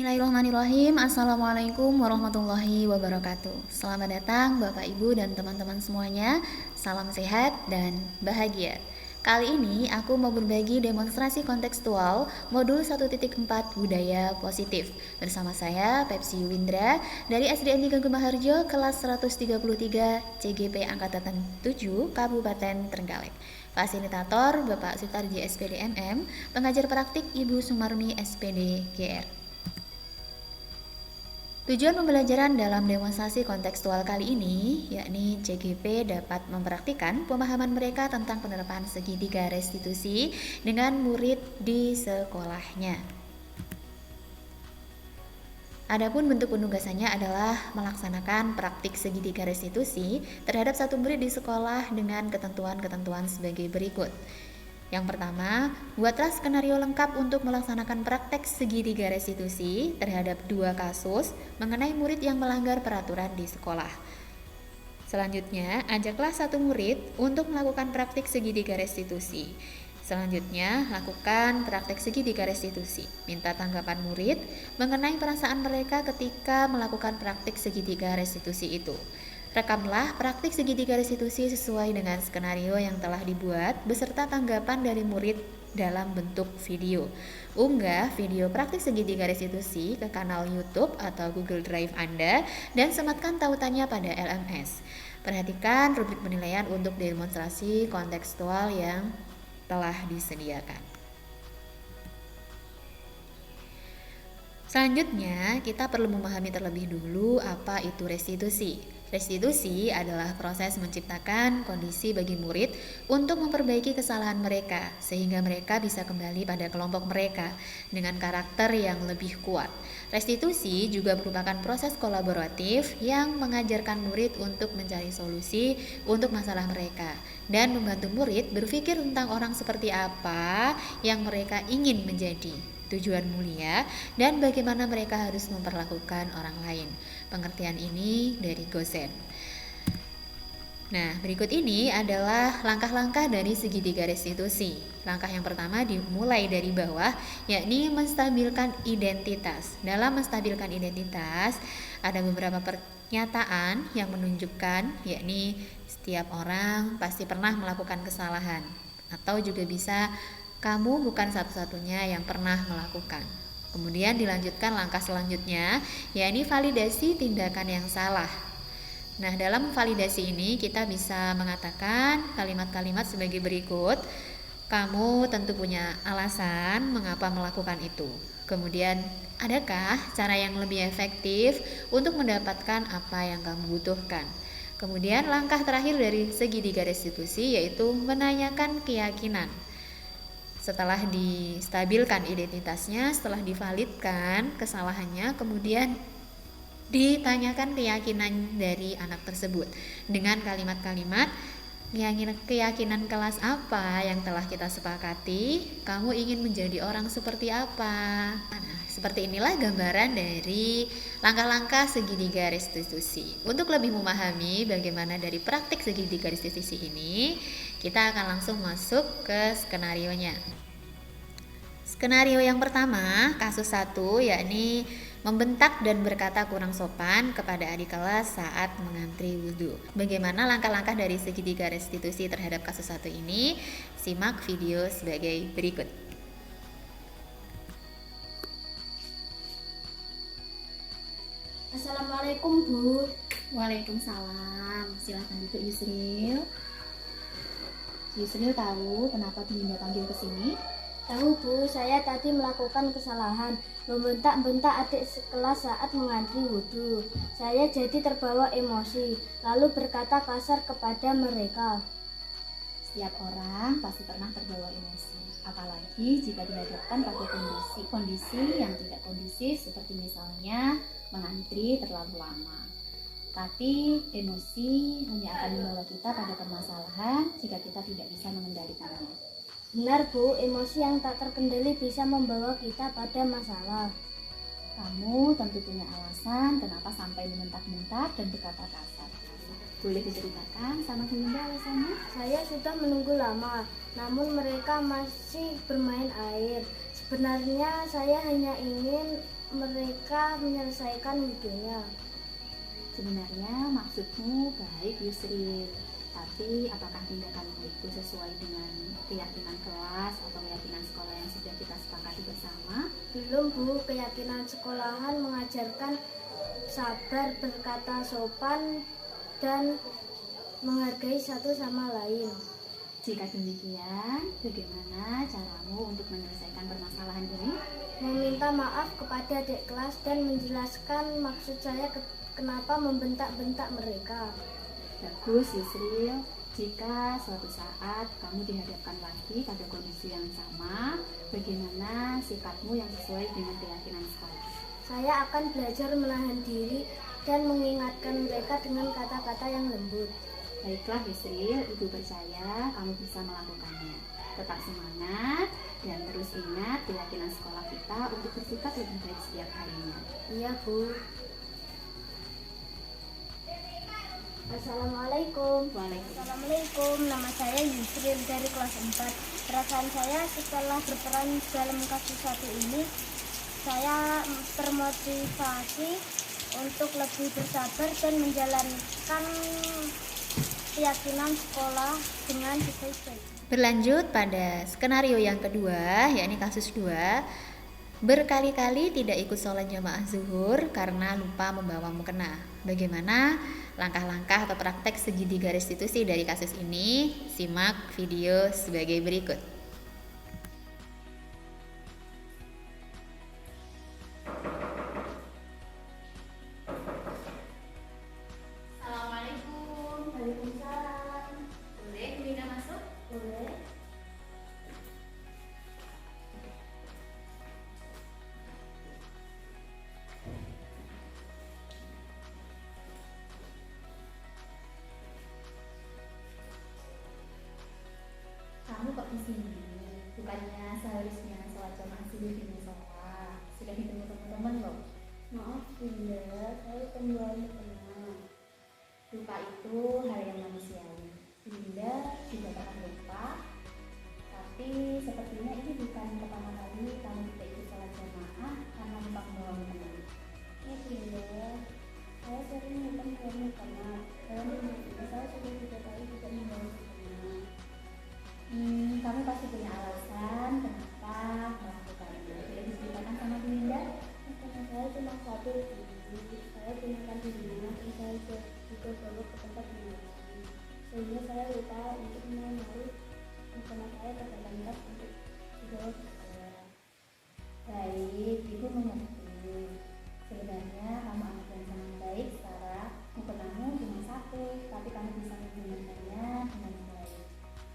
Bismillahirrahmanirrahim. Assalamualaikum warahmatullahi wabarakatuh. Selamat datang Bapak Ibu dan teman-teman semuanya. Salam sehat dan bahagia. Kali ini aku mau berbagi demonstrasi kontekstual modul 1.4 budaya positif bersama saya Pepsi Windra dari SDN 3 Gemaharjo kelas 133 CGP angkatan 7 Kabupaten Trenggalek. Fasilitator Bapak Sutarji SPD MM, pengajar praktik Ibu Sumarni SPD GR. Tujuan pembelajaran dalam demonstrasi kontekstual kali ini, yakni CGP dapat mempraktikkan pemahaman mereka tentang penerapan segitiga restitusi dengan murid di sekolahnya. Adapun bentuk penugasannya adalah melaksanakan praktik segitiga restitusi terhadap satu murid di sekolah dengan ketentuan-ketentuan sebagai berikut. Yang pertama, buatlah skenario lengkap untuk melaksanakan praktek segitiga restitusi terhadap 2 kasus mengenai murid yang melanggar peraturan di sekolah. Selanjutnya, ajaklah satu murid untuk melakukan praktik segitiga restitusi. Selanjutnya, lakukan praktek segitiga restitusi. Minta tanggapan murid mengenai perasaan mereka ketika melakukan praktik segitiga restitusi itu. Rekamlah praktik segitiga restitusi sesuai dengan skenario yang telah dibuat beserta tanggapan dari murid dalam bentuk video. Unggah video praktik segitiga restitusi ke kanal YouTube atau Google Drive Anda dan sematkan tautannya pada LMS. Perhatikan rubrik penilaian untuk demonstrasi kontekstual yang telah disediakan. Selanjutnya, kita perlu memahami terlebih dulu apa itu restitusi. Restitusi adalah proses menciptakan kondisi bagi murid untuk memperbaiki kesalahan mereka sehingga mereka bisa kembali pada kelompok mereka dengan karakter yang lebih kuat. Restitusi juga merupakan proses kolaboratif yang mengajarkan murid untuk mencari solusi untuk masalah mereka dan membantu murid berpikir tentang orang seperti apa yang mereka ingin menjadi, tujuan mulia, dan bagaimana mereka harus memperlakukan orang lain. Pengertian ini dari Gosen. Nah, berikut ini adalah langkah-langkah dari segitiga restitusi. Langkah yang pertama dimulai dari bawah, yakni menstabilkan identitas. Dalam menstabilkan identitas, ada beberapa pernyataan yang menunjukkan, yakni setiap orang pasti pernah melakukan kesalahan, atau juga bisa kamu bukan satu-satunya yang pernah melakukan. Kemudian dilanjutkan langkah selanjutnya, yakni validasi tindakan yang salah. Nah, dalam validasi ini kita bisa mengatakan kalimat-kalimat sebagai berikut. Kamu tentu punya alasan mengapa melakukan itu. Kemudian, adakah cara yang lebih efektif untuk mendapatkan apa yang kamu butuhkan? Kemudian langkah terakhir dari segitiga restitusi yaitu menanyakan keyakinan. Setelah distabilkan identitasnya, setelah divalidkan kesalahannya, kemudian ditanyakan keyakinan dari anak tersebut dengan kalimat-kalimat keyakinan kelas apa yang telah kita sepakati, kamu ingin menjadi orang seperti apa. Nah, seperti inilah gambaran dari langkah-langkah segitiga restitusi. Untuk lebih memahami bagaimana dari praktik segitiga restitusi ini, kita akan langsung masuk ke skenarionya. Skenario yang pertama, kasus 1, yakni membentak dan berkata kurang sopan kepada adik kelas saat mengantri wudhu. Bagaimana langkah-langkah dari segitiga restitusi terhadap kasus 1 ini? Simak video sebagai berikut. Assalamualaikum Bu. Waalaikumsalam. Silahkan duduk Yusril. Yusril tahu kenapa Dinda panggil ke sini? Tahu Bu, saya tadi melakukan kesalahan membentak-bentak adik sekelas saat mengantri wudhu. Saya jadi terbawa emosi, lalu berkata kasar kepada mereka. Setiap orang pasti pernah terbawa emosi, apalagi jika dihadapkan pada kondisi yang tidak kondusif seperti misalnya mengantri terlalu lama. Tapi emosi hanya akan membawa kita pada permasalahan jika kita tidak bisa mengendalikannya. Benar Bu, emosi yang tak terkendali bisa membawa kita pada masalah. Kamu tentu punya alasan kenapa sampai membentak-bentak dan berkata kasar. Boleh diceritakan sama Dinda alasannya? Saya sudah menunggu lama, namun mereka masih bermain air. Sebenarnya saya hanya ingin mereka menyelesaikan wudhunya. Sebenarnya maksudmu baik, Yusril. Tapi apakah tindakanmu itu sesuai dengan keyakinan kelas atau keyakinan sekolah yang sudah kita sepakati bersama? Belum, Bu. Keyakinan sekolahan mengajarkan sabar, berkata sopan, dan menghargai satu sama lain. Jika demikian, bagaimana caramu untuk menyelesaikan permasalahan ini? Meminta maaf kepada adik kelas dan menjelaskan maksud saya kenapa membentak-bentak mereka. Bagus, Yusril. Jika suatu saat kamu dihadapkan lagi pada kondisi yang sama, bagaimana sikapmu yang sesuai dengan keyakinan sekolah? Saya akan belajar menahan diri dan mengingatkan mereka dengan kata-kata yang lembut. Baiklah Yusril, Ibu percaya kamu bisa melakukannya. Tetap semangat dan terus ingat keyakinan sekolah kita untuk bersikap lebih baik setiap harinya. Iya, Bu. Assalamualaikum. Waalaikumsalam. Assalamualaikum, nama saya Yusril dari kelas 4. Perasaan saya setelah berperan dalam kasus satu ini, saya termotivasi untuk lebih bersabar dan menjalankan keyakinan sekolah dengan baik-baik. Berlanjut pada skenario yang kedua, yakni kasus 2. Berkali-kali tidak ikut sholat jamaah zuhur karena lupa membawa mukena. Bagaimana langkah-langkah atau praktek segitiga restitusi dari kasus ini? Simak video sebagai berikut. Assalamualaikum. Waalaikumsalam. Boleh Winda masuk? Boleh. Kamu kok di sini? Bukannya seharusnya sholat jamaah subuh di musola? Sudah ditunggu teman-teman loh. Maaf, Bunda, saya kembali tenang. Lupa itu hal yang manusiawi. Bunda juga pernah lupa. Tapi sepertinya ini bukan pertama kali kamu tidak ikut sholat jamaah karena lupa membawa mukena. Ya, Bunda, saya sering lupa membawa mukena. Dalam rumah ini saya sudah 3 kali tidak membawa mukena. Kamu pasti punya alasan kenapa melakukannya. Tidak diceritakan sama Bu Linda? Mukena saya cuma satu, Bu. Saya gunakan di rumah dan saya juga bawa ke tempat yang lain. Sehingga saya lupa untuk menaruh mukena saya pada tempat untuk dibawa ke sekolah. Baik, Ibu mengerti. Sebenarnya kamu anak yang sangat baik, Sarah. Mukenamu cuma satu, tapi kamu bisa menggunakannya dengan baik.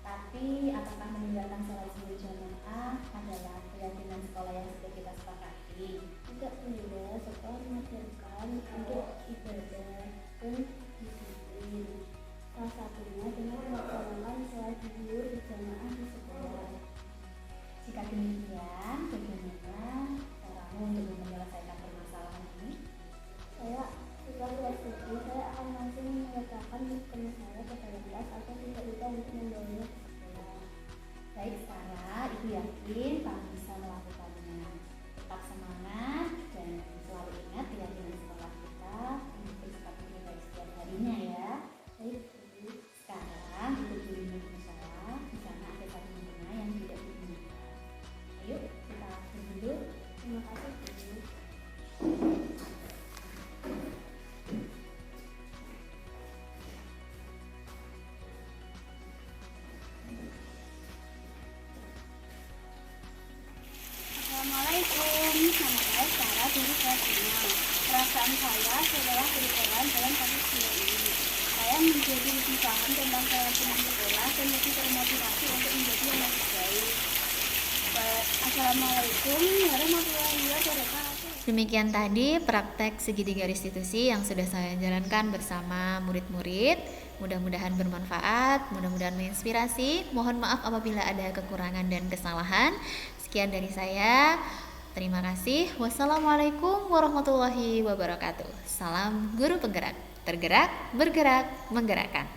Tapi apakah meninggalkan sholat subuh jamaah adalah keyakinan sekolah yang sudah kita sepakati? Tidak, Bunda, sekolah mengajarkan untuk ibadah dan disiplin. Salah satunya dengan melaksanakan sholat zuhur berjamaah di sekolah. Jika demikian, bagaimana caramu untuk menyelesaikan permasalahan ini? Saya setelah kelas 7, saya akan langsung meletakkan mukena saya ke dalam tas atau tidak lupa untuk membawanya ke sekolah. Baik, Sarah, Ibu yakin kamu bisa melakukannya. Tetap semangat dan selalu ingat keyakinan sekolah kita untuk bersikap lebih baik setiap harinya ya. Baik, Bu. Sekarang Ibu dirimu di musola, di sana ada satu mukena yang tidak digunakan. Ayo kita akhiri dulu. Terima kasih, Bu. Assalamualaikum, nama saya Sarah dari kelas 5. Perasaan saya setelah berperan dalam kasus ini, saya menjadi lebih paham tentang keyakinan sekolah dan lebih termotivasi untuk menjadi yang lebih baik. Assalamualaikum warahmatullahi wabarakatuh. Demikian tadi praktek segitiga restitusi yang sudah saya jalankan bersama murid-murid. Mudah-mudahan bermanfaat, mudah-mudahan menginspirasi. Mohon maaf apabila ada kekurangan dan kesalahan. Sekian dari saya. Terima kasih. Wassalamualaikum warahmatullahi wabarakatuh. Salam guru penggerak. Tergerak, bergerak, menggerakkan.